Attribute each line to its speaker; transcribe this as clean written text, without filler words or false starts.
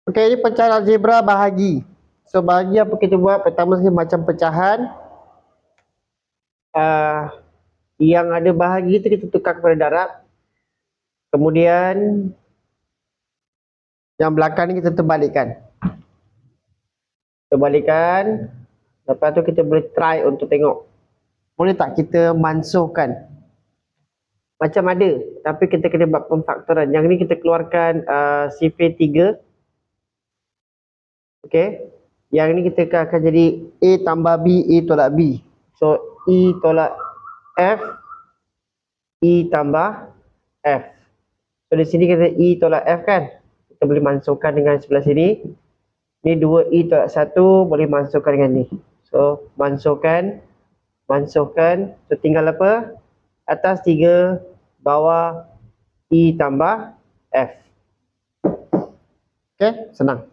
Speaker 1: Okey, ini pecahan algebra bahagi. So bahagi apa kita buat? Pertama sekali macam pecahan. Yang ada bahagi tu kita tukar kepada darab. Kemudian yang belakang ni kita terbalikkan. Terbalikkan. Lepas tu kita boleh try untuk tengok. Boleh tak kita mansuhkan? Macam ada, tapi kita kena buat pemfaktoran. Yang ni kita keluarkan CP3. Okey. Yang ni kita akan jadi A tambah B, A tolak B. So, E tolak F, E tambah F. So, di sini kita E tolak F kan? Kita boleh mansuhkan dengan sebelah sini. Ni 2E tolak 1 boleh mansuhkan dengan ni. So, mansuhkan. So, tinggal apa? Atas 3, bawah E tambah F. Okay, senang.